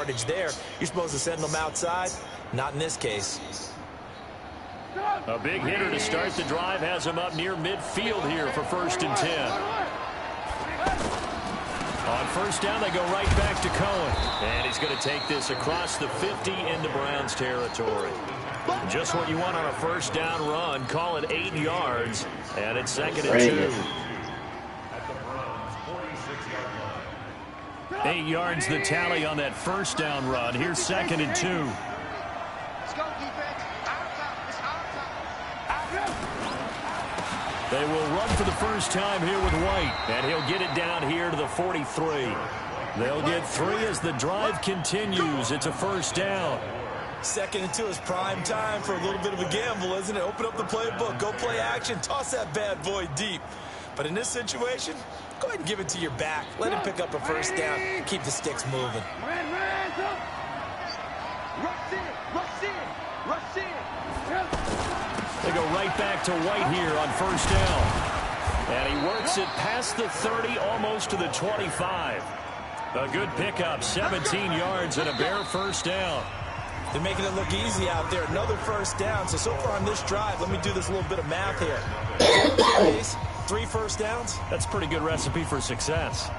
yardage there. You're supposed to send them outside. Not in this case. A big hitter to start the drive has him up near midfield here for 1st and 10. On 1st down, they go right back to Cohen. And he's going to take this across the 50 into Browns territory. Just what you want on a 1st down run. Call it 8 yards. And it's 2nd and 2. 8 yards the tally on that 1st down run. Here's 2nd and 2. They will run for the first time here with White, and he'll get it down here to the 43. They'll get 3 as the drive continues. It's a 1st down. 2nd and 2 is prime time for a little bit of a gamble, isn't it? Open up the playbook, go play action, toss that bad boy deep. But in this situation, go ahead and give it to your back. Let him pick up a 1st down. Keep the sticks moving. They go right back to White here on 1st down. And he works it past the 30, almost to the 25. A good pickup, 17 yards and a bare 1st down. They're making it look easy out there. Another 1st down. So far on this drive, let me do this little bit of math here. 3 1st downs. That's a pretty good recipe for success.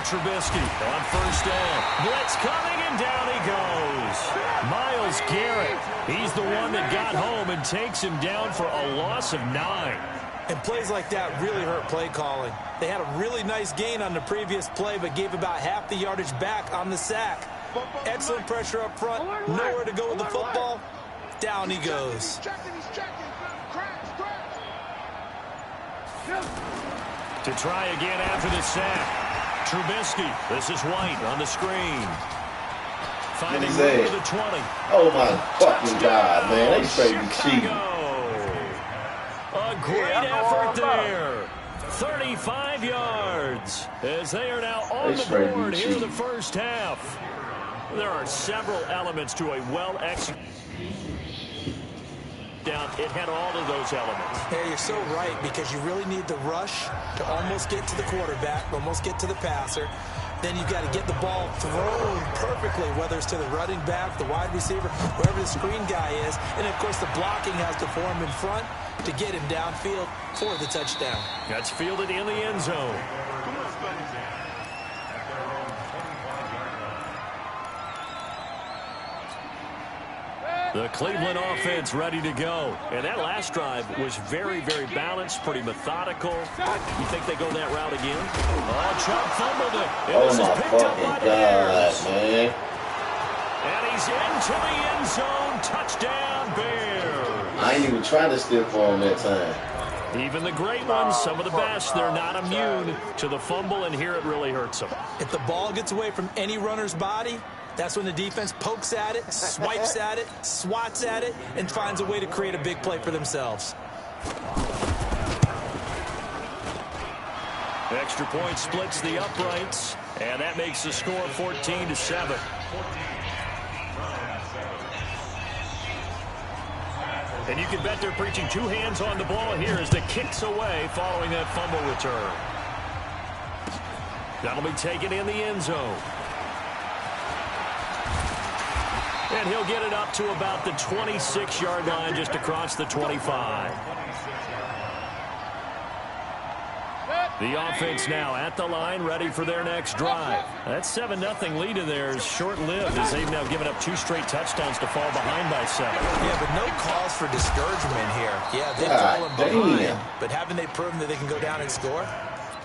Trubisky on 1st down. Blitz coming, and down he goes. Myles Garrett, he's the one that got home and takes him down for a loss of 9. And plays like that really hurt play calling. They had a really nice gain on the previous play, but gave about half the yardage back on the sack. Excellent pressure up front. Nowhere to go with the football. Down he goes. To try again after the sack. Trubisky, this is White on the screen. Finding room to the 20. Oh, my fucking God, man. They straight be cheating. A great effort there. 35 yards as they are now on the board here in the 1st half. There are several elements to a well-executed down. It had all of those elements. Yeah, you're so right, because you really need the rush to almost get to the quarterback, almost get to the passer. Then you've got to get the ball thrown perfectly, whether it's to the running back, the wide receiver, wherever the screen guy is. And, of course, the blocking has to form in front to get him downfield for the touchdown. That's fielded in the end zone. The Cleveland offense ready to go. And that last drive was very, very balanced, pretty methodical. You think they go that route again? Oh, Chubb fumbled it. And this is picked up by the Bears. Man. And he's into the end zone. Touchdown, Bears. I ain't even trying to steal for him that time. Even the great ones, some of the best, they're not immune to the fumble, and here it really hurts them. If the ball gets away from any runner's body, that's when the defense pokes at it, swipes at it, swats at it, and finds a way to create a big play for themselves. Extra point splits the uprights, and that makes the score 14-7. And you can bet they're preaching 2 hands on the ball here as the kick's away following that fumble return. That'll be taken in the end zone. And he'll get it up to about the 26-yard line, just across the 25. The offense now at the line, ready for their next drive. That 7-0 lead of theirs short-lived, as they've now given up 2 straight touchdowns to fall behind by 7. Yeah, but no cause for discouragement here. Yeah, they've fallen behind, but haven't they proven that they can go down and score?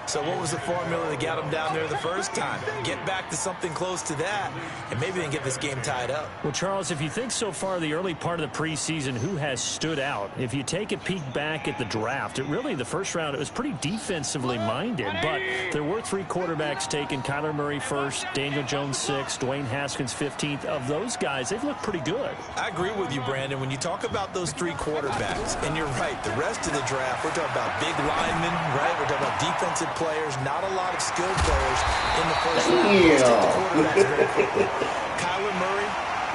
So what was the formula that got them down there the first time? Get back to something close to that, and maybe they can get this game tied up. Well, Charles, if you think so far the early part of the preseason, who has stood out? If you take a peek back at the draft, the first round, it was pretty defensively minded, but there were 3 quarterbacks taken. Kyler Murray first, Daniel Jones 6th, Dwayne Haskins 15th. Of those guys, they've looked pretty good. I agree with you, Brandon. When you talk about those 3 quarterbacks, and you're right, the rest of the draft, we're talking about big linemen, right? We're talking about defensive players, not a lot of skilled players in the first round. Let's take the quarterbacks very quickly. Kyler Murray,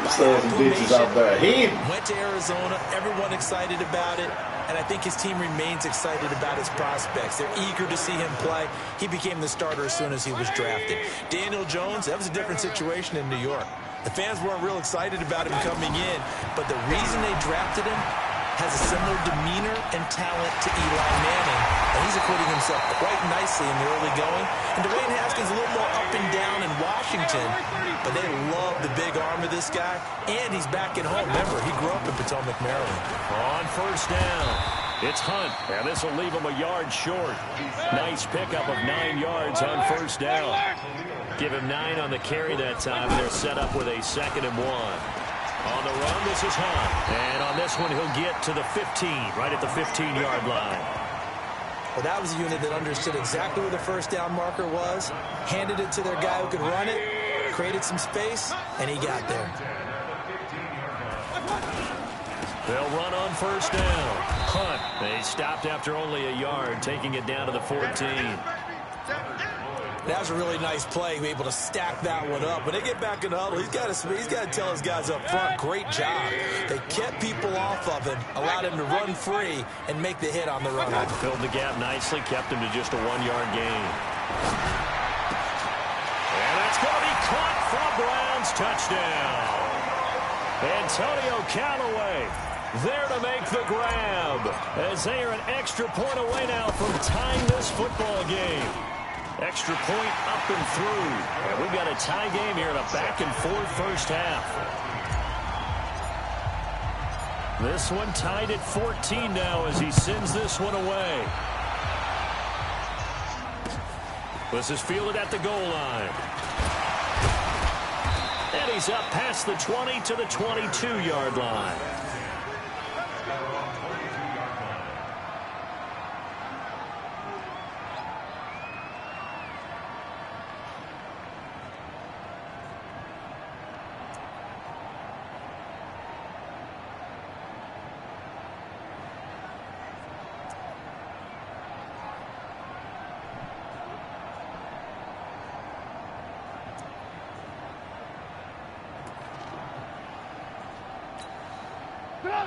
Sons of bitches out there. He went to Arizona. Everyone excited about it. And I think his team remains excited about his prospects. They're eager to see him play. He became the starter as soon as he was drafted. Daniel Jones, that was a different situation in New York. The fans weren't real excited about him coming in, but the reason they drafted him has a similar demeanor and talent to Eli Manning, and he's acquitting himself quite nicely in the early going. And Dwayne Haskins a little more up and down in Washington, but they love the big arm of this guy, and he's back at home. Remember, he grew up in Potomac, Maryland. On first down, it's Hunt, and this will leave him a yard short. Nice pickup of 9 yards on first down. Give him 9 on the carry that time. They're set up with a 2nd and 1. On the run, this is Hunt. And on this one, he'll get to the 15, right at the 15-yard line. Well, that was a unit that understood exactly where the first down marker was, handed it to their guy who could run it, created some space, and he got there. They'll run on first down. Hunt, they stopped after only a yard, taking it down to the 14. That was a really nice play, able to stack that one up. When they get back in the huddle, he's got to tell his guys up front, great job. They kept people off of him, allowed him to run free, and make the hit on the run. Filled the gap nicely, kept him to just a 1-yard gain. And that's going to be caught for a Browns touchdown. Antonio Callaway there to make the grab, as they are an extra point away now from tying this football game. Extra point up and through. And we've got a tie game here in a back-and-forth first half. This one tied at 14 now as he sends this one away. This is fielded at the goal line. And he's up past the 20 to the 22-yard line.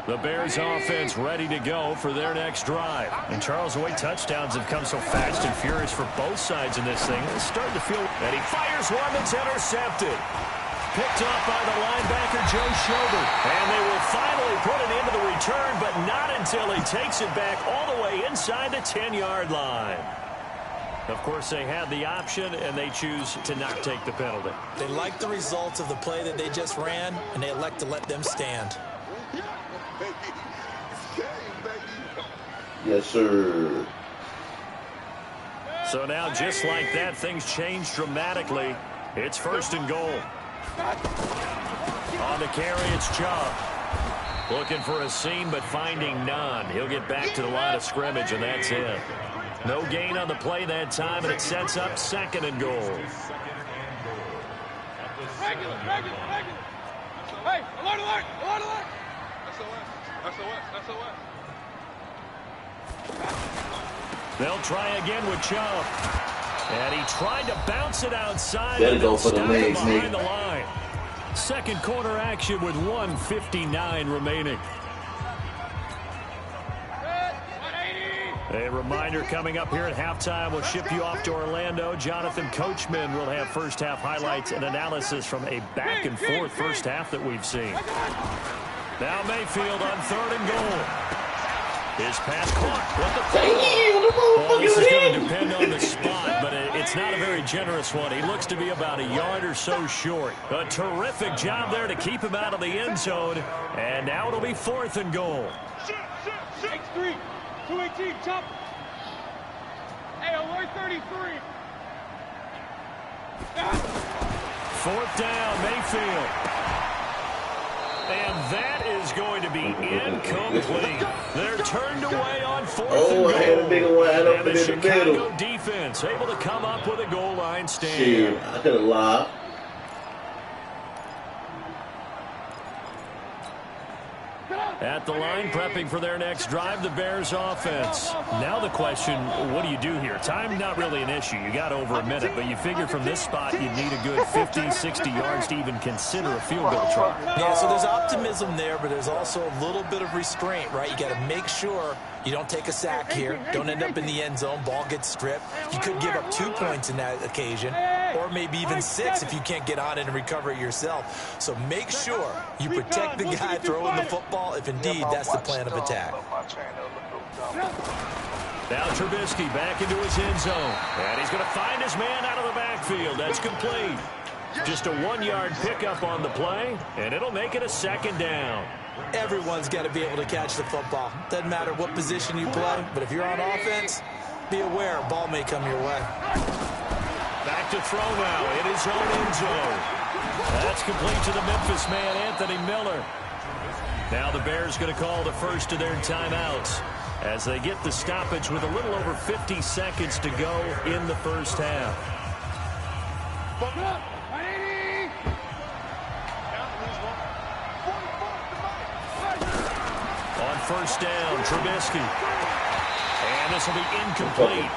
The Bears offense ready to go for their next drive. And Charles, the way touchdowns have come so fast and furious for both sides in this thing, it's starting to feel... And he fires one that's intercepted. Picked off by the linebacker, Joe Schobert. And they will finally put it into the return, but not until he takes it back all the way inside the 10-yard line. Of course, they had the option, and they choose to not take the penalty. They like the results of the play that they just ran, and they elect to let them stand. Yes, sir. So now, just like that, things change dramatically. It's 1st and goal. On the carry, it's Chubb. Looking for a seam, but finding none. He'll get back to the line of scrimmage, and that's it. No gain on the play that time, and it sets up 2nd and goal. Regular. Hey, alert. SOS. They'll try again with Chubb. And he tried to bounce it outside. Better go for the legs, behind the line. 2nd quarter action with 1:59 remaining. A reminder coming up here at halftime. We'll ship you off to Orlando. Jonathan Coachman will have first half highlights and analysis from a back-and-forth first half that we've seen. Now Mayfield on 3rd and goal. His pass caught. Well, this is going to depend on the spot, but it's not a very generous one. He looks to be about a yard or so short. A terrific job there to keep him out of the end zone. And now it'll be 4th and goal. 6-3, 218, chop. Hey, alert 33. 4th down, Mayfield. And that is going to be incomplete. They're turned away on 4th and goal. I had a big one wide open and the in the middle. Chicago defense able to come up with a goal line stand. Shit, I could have lied. At the line, prepping for their next drive, the Bears offense. Now the question, what do you do here? Time, not really an issue. You got over a minute, but you figure from this spot you need a good 50, 60 yards to even consider a field goal try. Yeah, so there's optimism there, but there's also a little bit of restraint, right? You got to make sure you don't take a sack here. Don't end up in the end zone. Ball gets stripped. You could give up 2 points in that occasion, or maybe even 6 if you can't get on it and recover it yourself. So make sure you protect the guy throwing the football if indeed that's the plan of attack. Now Trubisky back into his end zone. And he's going to find his man out of the backfield. That's complete. Just a 1-yard pickup on the play, and it'll make it a 2nd down. Everyone's got to be able to catch the football. Doesn't matter what position you play, but if you're on offense, be aware a ball may come your way. Back to throw now in his own end zone. That's complete to the Memphis man, Anthony Miller. Now the Bears going to call the first of their timeouts as they get the stoppage with a little over 50 seconds to go in the first half. On first down, Trubisky. And this will be incomplete.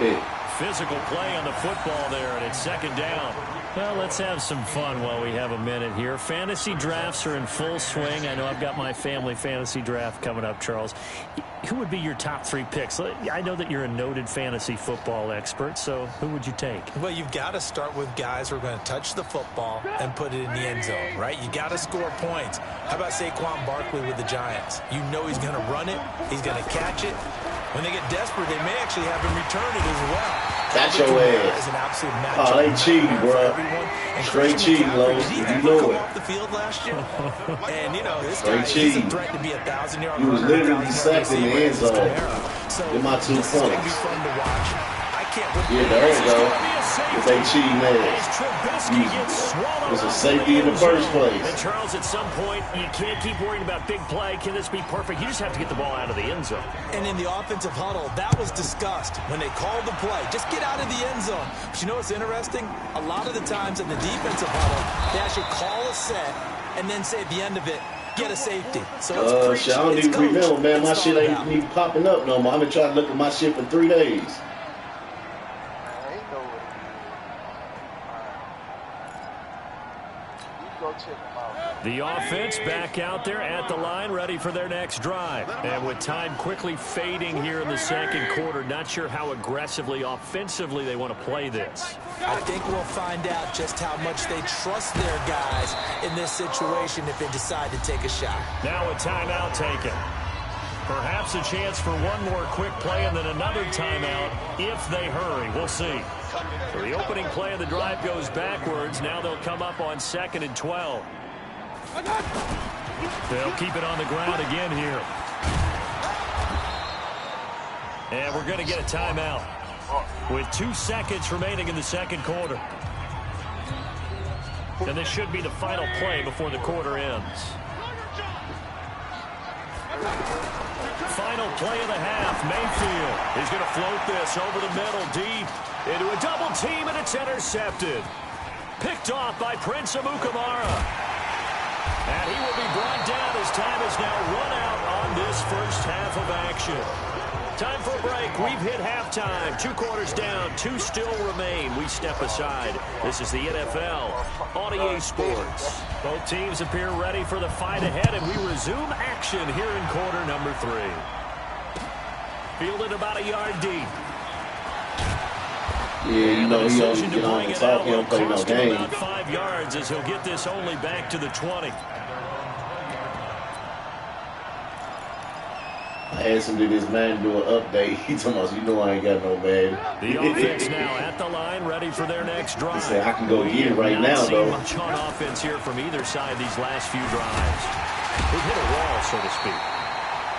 Physical play on the football there, and it's 2nd down. Well, let's have some fun while we have a minute here. Fantasy drafts are in full swing. I know I've got my family fantasy draft coming up, Charles. Who would be your top 3 picks? I know that you're a noted fantasy football expert, so who would you take? Well, you've got to start with guys who are going to touch the football and put it in the end zone, right? You got to score points. How about Saquon Barkley with the Giants? You know he's going to run it. He's going to catch it. When they get desperate, they may actually have him return it as well. Catch your ass. An absolute matchup. Oh, they cheating, bro. Straight cheating, Lowe's. You know it. Off the field last year, and you know this Straight guy cheating. is a threat to be 1,000-yard. He was literally sacked in the end zone. Get my 2 points. It's gonna be fun to watch. I can't wait. Yeah, there you go. If they cheating ass. It's a safety in the first place. And Charles, at some point, you can't keep worrying about big play. Can this be perfect? You just have to get the ball out of the end zone. And in the offensive huddle, that was discussed when they called the play. Just get out of the end zone. But you know what's interesting? A lot of the times in the defensive huddle, they actually call a set and then say at the end of it, get a safety. So it's shit, I don't even remember, man. My shit ain't even popping up no more. I've been trying to look at my shit for 3 days. The offense back out there at the line, ready for their next drive. And with time quickly fading here in the 2nd quarter, not sure how aggressively, offensively they want to play this. I think we'll find out just how much they trust their guys in this situation if they decide to take a shot. Now a timeout taken. Perhaps a chance for one more quick play and then another timeout if they hurry. We'll see. So the opening play of the drive goes backwards. Now they'll come up on 2nd and 12. They'll keep it on the ground again here. And we're going to get a timeout with 2 seconds remaining in the 2nd quarter. And this should be the final play before the quarter ends. Final play of the half. Mayfield is going to float this over the middle deep into a double team, and it's intercepted. Picked off by Prince Amukamara. And he will be brought down as time is now run out on this first half of action. Time for a break. We've hit halftime. 2 quarters down. 2 still remain. We step aside. This is the NFL on EA Sports. Both teams appear ready for the fight ahead, and we resume action here in quarter number 3. Fielded about a yard deep. Yeah, you know, he don't get on the top. He don't play no game. About 5 yards as he'll get this only back to the 20. I asked him, did this man do an update? He told us, you know I ain't got no man. The offense now at the line, ready for their next drive. He said, I can go get it right now, though. Not much on offense here from either side these last few drives. We've hit a wall, so to speak.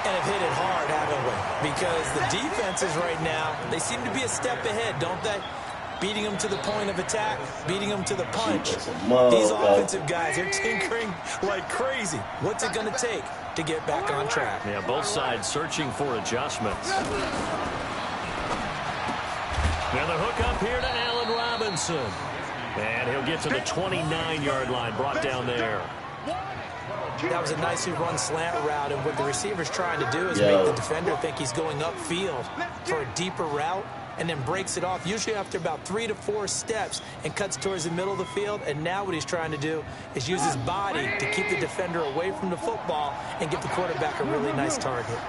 And have hit it hard, haven't we? Because the defenses right now, they seem to be a step ahead, don't they? Beating them to the point of attack, beating them to the punch. These offensive guys are tinkering like crazy. What's it going to take to get back on track? Yeah, both sides searching for adjustments. Now the hook up here to Allen Robinson. And he'll get to the 29-yard line, brought down there. That was a nicely run slant route, and what the receiver's trying to do is make the defender think he's going upfield for a deeper route, and then breaks it off, usually after about 3 to 4 steps, and cuts towards the middle of the field. And now what he's trying to do is use his body to keep the defender away from the football and give the quarterback a really nice target.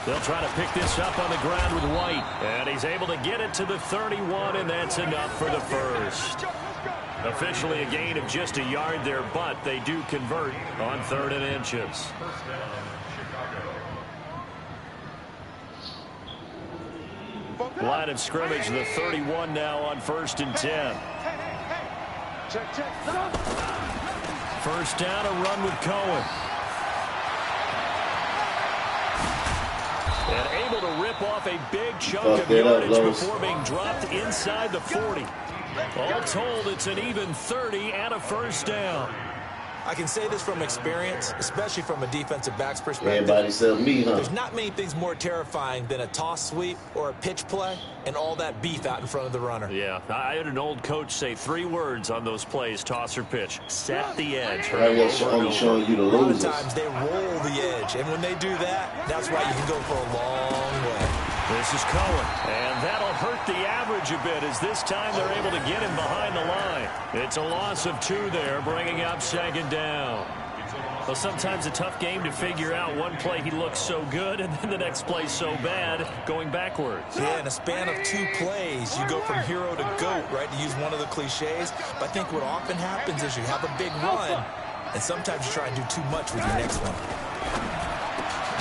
They'll try to pick this up on the ground with White. And he's able to get it to the 31, and that's enough for the first. Officially a gain of just a yard there, but they do convert on 3rd and inches. Line of scrimmage, the 31 now on 1st and 10. First down, a run with Cohen. And able to rip off a big chunk of yardage before being dropped inside the 40. All told, it's an even 30 and a first down. I can say this from experience, especially from a defensive back's perspective. Everybody said me, huh? There's not many things more terrifying than a toss sweep or a pitch play and all that beef out in front of the runner. Yeah, I had an old coach say 3 words on those plays, toss or pitch. Set the edge. I'm showing you the losers. A lot of times they roll the edge, and when they do that, that's why you can go for a long way. This is Cohen, and that'll hurt the average a bit as this time they're able to get him behind the line. It's a loss of 2 there, bringing up 2nd down. Well, sometimes a tough game to figure out. One play he looks so good, and then the next play so bad, going backwards. Yeah, in a span of 2 plays, you go from hero to GOAT, right, to use one of the cliches. But I think what often happens is you have a big run, and sometimes you try and do too much with your next one.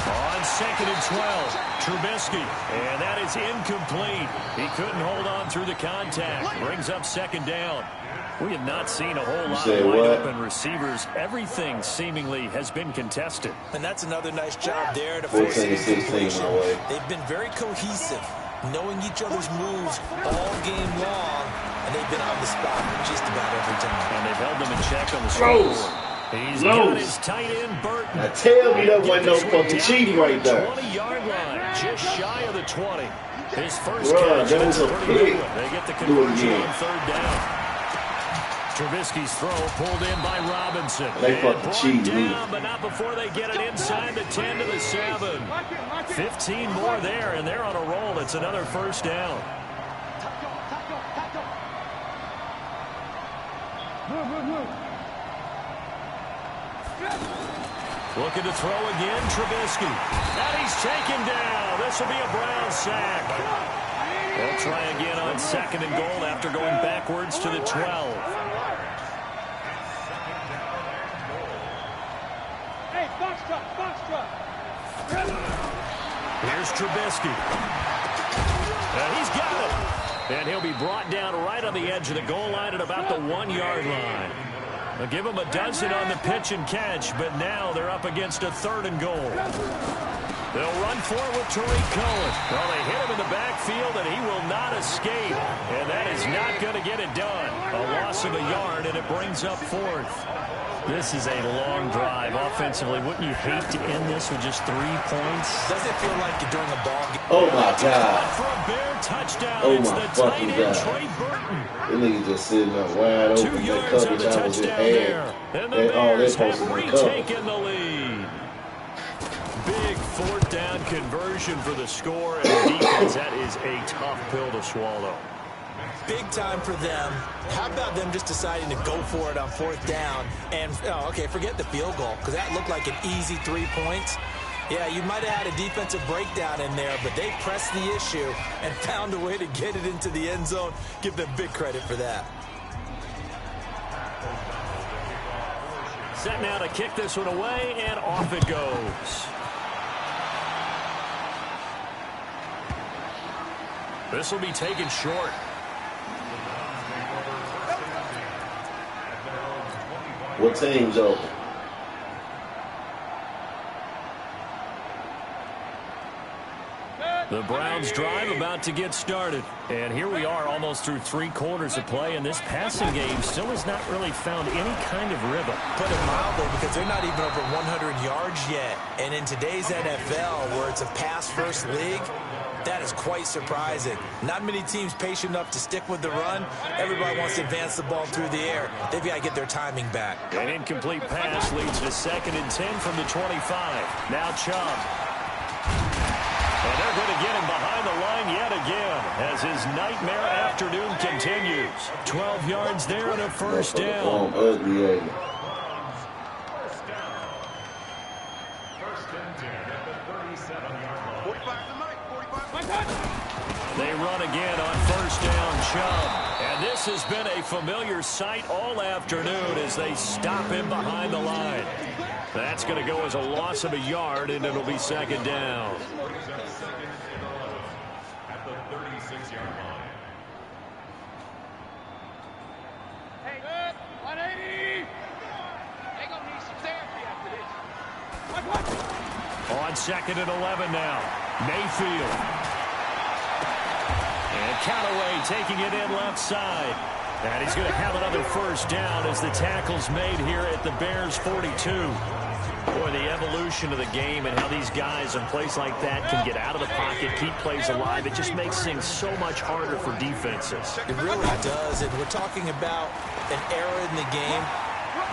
On 2nd and 12, Trubisky, and that is incomplete. He couldn't hold on through the contact. Brings up 2nd down. We have not seen a whole lot of wide-open receivers. Everything seemingly has been contested. And that's another nice job there to force it incompletion. They've been very cohesive, knowing each other's moves all game long, and they've been on the spot just about every time. And they've held them in check on the scoreboard. He's got his tight end, Burton. Now tell me that wasn't no fucking cheating right there. 20-yard line, just shy of the 20. His first catch, that's a pretty good one. They get the conversion on 3rd down. Trubisky's throw pulled in by Robinson. They fucking cheating. But not before they get it inside the 10 to the 7. 15 more there, and they're on a roll. It's another first down. Looking to throw again, Trubisky. And he's taken down. This will be a Brown sack. They'll try again on 2nd and goal after going backwards to the 12. Hey, box truck. Here's Trubisky. And he's got it. And he'll be brought down right on the edge of the goal line at about the 1-yard line. They'll give him a dozen on the pitch and catch, but now they're up against a 3rd and goal. They'll run forward with Tariq Cohen. Well, they hit him in the backfield, and he will not escape. And that is not going to get it done. A loss of a yard, and it brings up 4th. This is a long drive offensively. Wouldn't you hate to end this with just 3 points? Doesn't it feel like you're doing a ball game? Oh, my God. For a Bear touchdown, oh, it's my the fucking tight end, God. Trey Burton. That nigga just sitting there wide open. 2 That yards on coverage the I was in touchdown there. hand. And the Bears have cover. retaken the lead. Big 4th down conversion for the score, and the defense, that is a tough pill to swallow. Big time for them. How about them just deciding to go for it on 4th down? And, okay, forget the field goal, because that looked like an easy 3 points. Yeah, you might have had a defensive breakdown in there, but they pressed the issue and found a way to get it into the end zone. Give them big credit for that. Set now to kick this one away, and off it goes. This will be taken short. What team's open? The Browns drive about to get started. And here we are almost through 3 quarters of play, and this passing game still has not really found any kind of rhythm. Put it mildly, because they're not even over 100 yards yet. And in today's NFL, where it's a pass-first league, That is quite surprising. Not many teams patient enough to stick with the run. Everybody wants to advance the ball through the air. They've got to get their timing back. An incomplete pass leads to 2nd and 10 from the 25. Now Chubb. And they're going to get him behind the line yet again as his nightmare afternoon continues. 12 yards there and a first down. They run again on first down, Chubb. And this has been a familiar sight all afternoon as they stop him behind the line. That's going to go as a loss of a yard, and it'll be 2nd down. At the 36-yard line. Hey, 180! They gonna need some therapy after this. On 2nd and 11 now. Mayfield. And Callaway taking it in left side. And he's going to have another first down as the tackle's made here at the Bears' 42. Boy, the evolution of the game and how these guys in plays like that can get out of the pocket, keep plays alive, it just makes things so much harder for defenses. It really does, and we're talking about an era in the game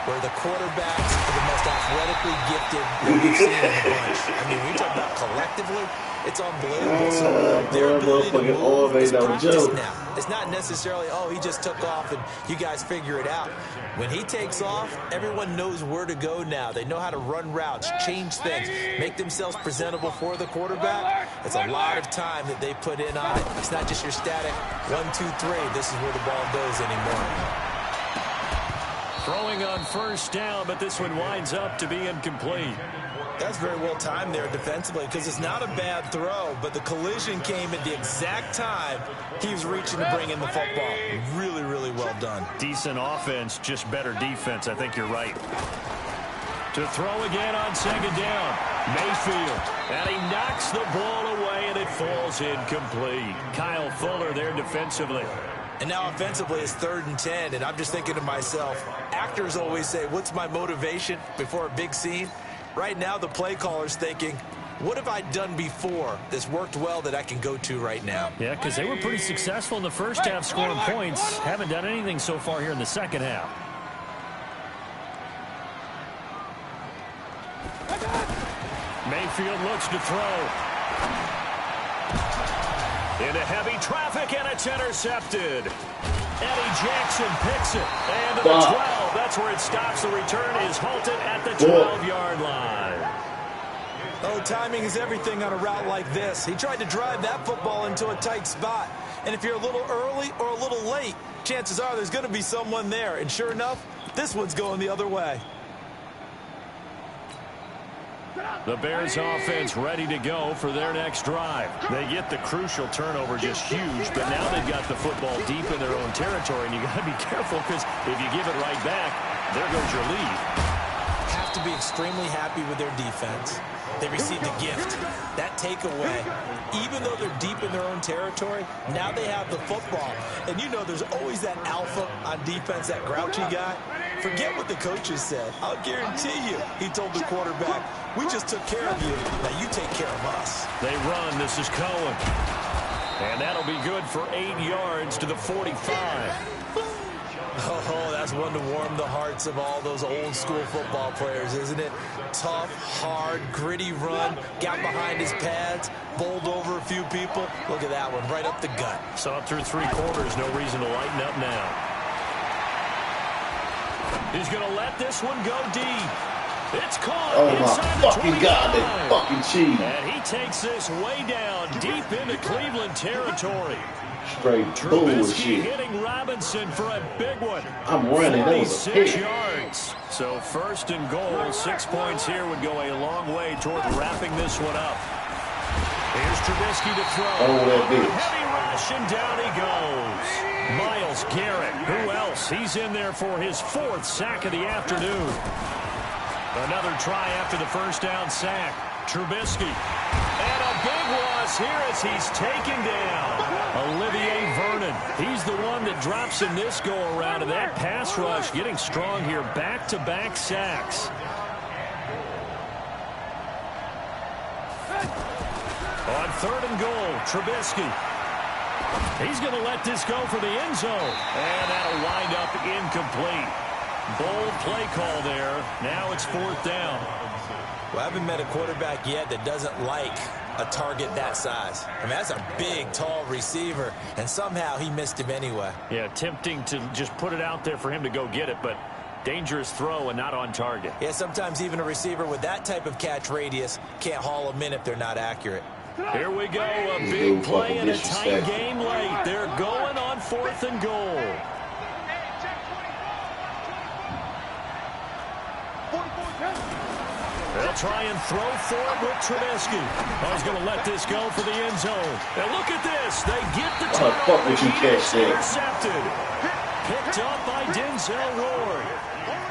where the quarterbacks are the most athletically gifted that we've seen in the bunch. I mean, we talk about collectively, it's unbelievable. So their ability to move is practice now. It's not necessarily, oh, he just took off and you guys figure it out. When he takes off, everyone knows where to go now. They know how to run routes, change things, make themselves presentable for the quarterback. It's a lot of time that they put in on it. It's not just your static 1, 2, 3. This is where the ball goes anymore. Throwing on first down, but this one winds up to be incomplete. That's very well timed there defensively because it's not a bad throw, but the collision came at the exact time he was reaching to bring in the football. Really, really well done. Decent offense, just better defense. I think you're right. To throw again on 2nd down. Mayfield. And he knocks the ball away, and it falls incomplete. Kyle Fuller there defensively. And now offensively it's 3rd and 10, and I'm just thinking to myself, actors always say, what's my motivation before a big scene? Right now the play caller's thinking, what have I done before that's worked well that I can go to right now? Yeah, because they were pretty successful in the first half scoring points. Haven't done anything so far here in the second half. Mayfield looks to throw. Into heavy traffic, and it's intercepted. Eddie Jackson picks it. And to the 12. That's where it stops. The return is halted at the 12-yard line. Oh, timing is everything on a route like this. He tried to drive that football into a tight spot. And if you're a little early or a little late, chances are there's going to be someone there. And sure enough, this one's going the other way. The Bears offense ready to go for their next drive. They get the crucial turnover, just huge, but now they've got the football deep in their own territory, and you got to be careful because if you give it right back, there goes your lead. Have to be extremely happy with their defense. They received a gift. That takeaway, even though they're deep in their own territory, now they have the football. And you know there's always that alpha on defense, that grouchy guy. Forget what the coaches said. I'll guarantee you, he told the quarterback, we just took care of you. Now you take care of us. They run. This is Cohen. And that'll be good for 8 yards to the 45. Oh, that's one to warm the hearts of all those old school football players, isn't it? Tough, hard, gritty run, got behind his pads, bowled over a few people. Look at that one, right up the gut. Saw it through 3 quarters, no reason to lighten up now. He's going to let this one go deep. It's caught inside the 25. God, they fucking cheat. And he takes this way down, deep into Cleveland territory. Straight Trubisky bullshit. hitting Robinson for a big one. I'm running. That was a 46 pick. yards. So 1st and goal. 6 points here would go a long way toward wrapping this one up. Here's Trubisky to throw. Oh, that bitch. Heavy rush, and down he goes. Myles Garrett. Who else? He's in there for his 4th sack of the afternoon. Another try after the first down sack. Trubisky. And a big loss here as he's taken down. Olivier Vernon. He's the one that drops in this go-around. And that pass rush getting strong here. Back-to-back sacks. On 3rd and goal, Trubisky. He's going to let this go for the end zone. And that'll wind up incomplete. Bold play call there. Now it's 4th down. Well, I haven't met a quarterback yet that doesn't like a target that size. I mean, that's a big, tall receiver, and somehow he missed him anyway. Yeah, tempting to just put it out there for him to go get it, but dangerous throw and not on target. Yeah, sometimes even a receiver with that type of catch radius can't haul them in if they're not accurate. Here we go, a big play in a tight game late. They're going on 4th and goal. They'll try and throw for it with Trubisky. He's going to let this go for the end zone. And look at this. They get the turnover. Intercepted. Picked up by Denzel Ward.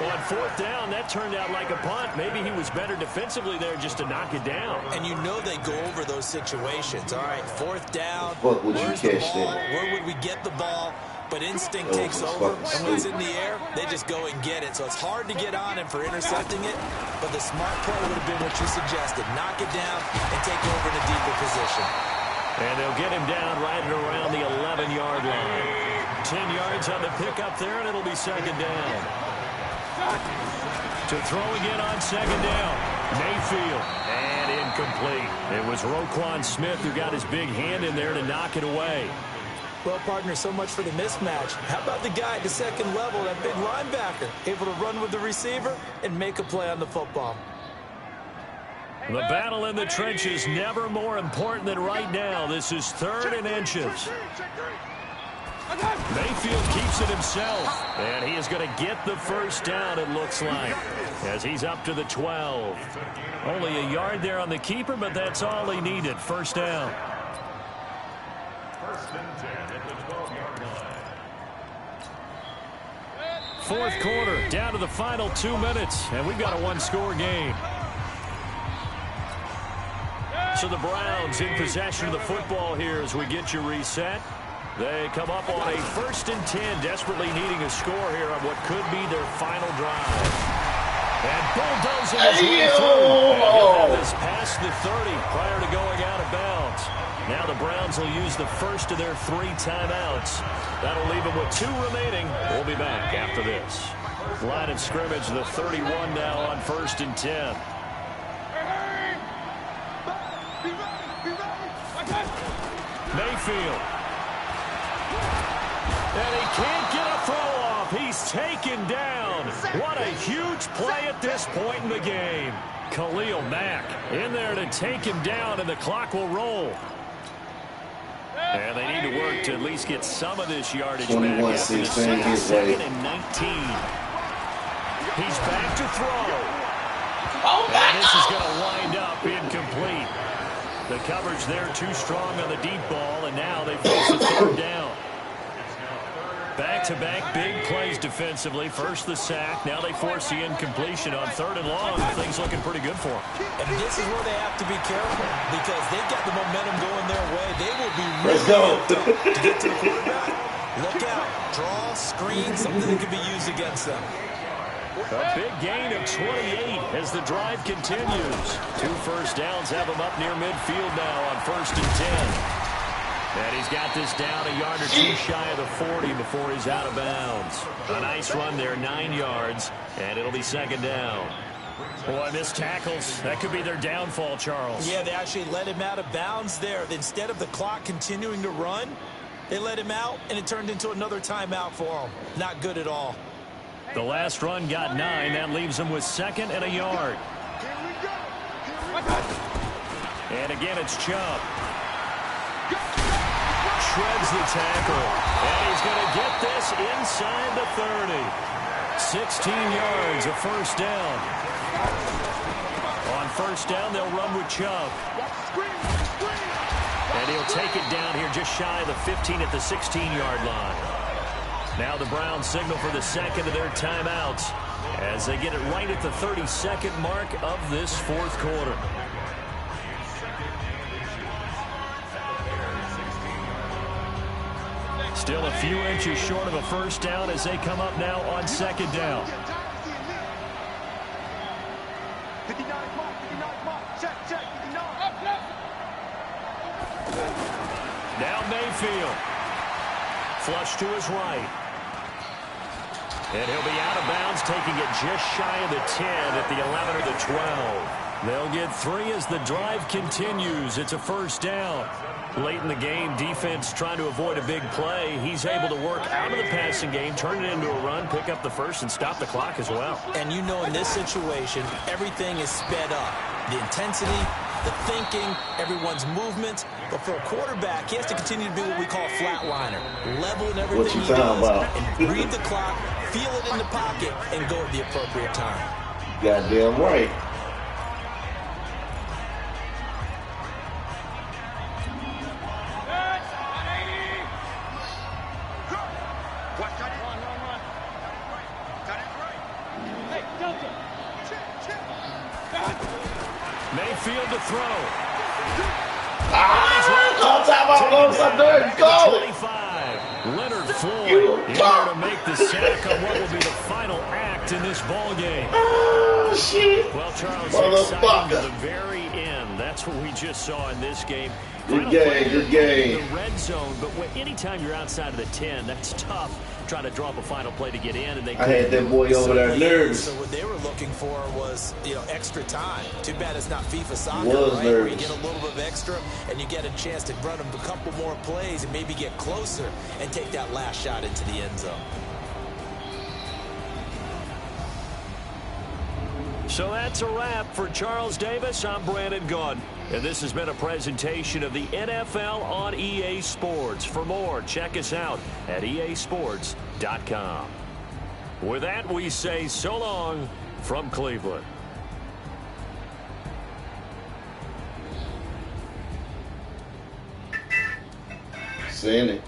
On 4th down, that turned out like a punt. Maybe he was better defensively there just to knock it down. And you know they go over those situations. All right, 4th down. Where's the ball? Where would we get the ball? But instinct takes over, and when it's in the air, they just go and get it. So it's hard to get on him for intercepting it, but the smart play would have been what you suggested. Knock it down and take over in a deeper position. And they'll get him down right at around the 11-yard line. 10 yards on the pickup there, and it'll be 2nd down. To throw again on 2nd down. Mayfield. And incomplete. It was Roquan Smith who got his big hand in there to knock it away. Well, partner, so much for the mismatch. How about the guy at the 2nd level, that big linebacker, able to run with the receiver and make a play on the football? The battle in the trenches never more important than right now. This is 3rd and inches. Mayfield keeps it himself, and he is going to get the 1st down, it looks like, as he's up to the 12. Only a yard there on the keeper, but that's all he needed. 1st down. 1st and 10 at the 12-yard line. 4th quarter, down to the final 2 minutes, and we've got a 1-score game. So the Browns in possession of the football here as we get you reset. They come up on a 1st and 10, desperately needing a score here on what could be their final drive. And bulldozing his way through. And he'll have this past the 30 prior to going out of bounds. Now the Browns will use the first of their 3 timeouts. That'll leave them with 2 remaining. We'll be back after this. Line of scrimmage, the 31 now on 1st and 10. Mayfield. And he can't get a throw off. He's taken down. What a huge play at this point in the game. Khalil Mack in there to take him down, and the clock will roll. And they need to work to at least get some of this yardage back after the 2nd and 19. He's back to throw. And this is going to wind up incomplete. The coverage there too strong on the deep ball, and now they face a 3rd down. Back-to-back big plays defensively. First the sack, now they force the incompletion on 3rd and long. Things looking pretty good for them. And this is where they have to be careful because they've got the momentum going their way. They will be really to get to the quarterback. Look out. Draw, screen, something that can be used against them. A big gain of 28 as the drive continues. 2 first downs have him up near midfield now on 1st and 10. And he's got this down a yard or 2 shy of the 40 before he's out of bounds. A nice run there, 9 yards, and it'll be 2nd down. Boy, missed tackles. That could be their downfall, Charles. Yeah, they actually let him out of bounds there. Instead of the clock continuing to run, they let him out, and it turned into another timeout for him. Not good at all. The last run got 9. That leaves him with 2nd and a yard. And again, it's Chubb. Shreds the tackle. And he's going to get this inside the 30. 16 yards, a 1st down. On 1st down, they'll run with Chubb. And he'll take it down here just shy of the 15 at the 16-yard line. Now the Browns signal for the 2nd of their timeouts as they get it right at the 32nd mark of this 4th quarter. Still a few inches short of a 1st down as they come up now on 2nd down. Mayfield. Flush to his right. And he'll be out of bounds, taking it just shy of the 10 at the 11 or the 12. They'll get 3 as the drive continues. It's a first down. Late in the game, defense trying to avoid a big play. He's able to work out of the passing game, turn it into a run, pick up the first, and stop the clock as well. And you know in this situation, everything is sped up. The intensity, the thinking, everyone's movement. But for a quarterback, he has to continue to be what we call a flatliner. Level in everything he does. And read the clock, feel it in the pocket, and go at the appropriate time. Goddamn right. Mayfield to throw. Call timeout, go! 25. Leonard Floyd in there to make the sack on what will be the final act in this ball game. Oh, shit. Well, Charles, exciting to the very end. That's what we just saw in this game. Good game, good game. The red zone, but anytime you're outside of the 10, that's tough. Trying to draw up a final play to get in, and they. I had that boy over there nervous. So what they were looking for was, extra time. Too bad it's not FIFA soccer, right? Nervous. Where you get a little bit of extra, and you get a chance to run a couple more plays and maybe get closer and take that last shot into the end zone. So that's a wrap for Charles Davis. I'm Brandon Gaudin. And this has been a presentation of the NFL on EA Sports. For more, check us out at easports.com. With that, we say so long from Cleveland. Seeing it.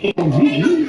Yeah.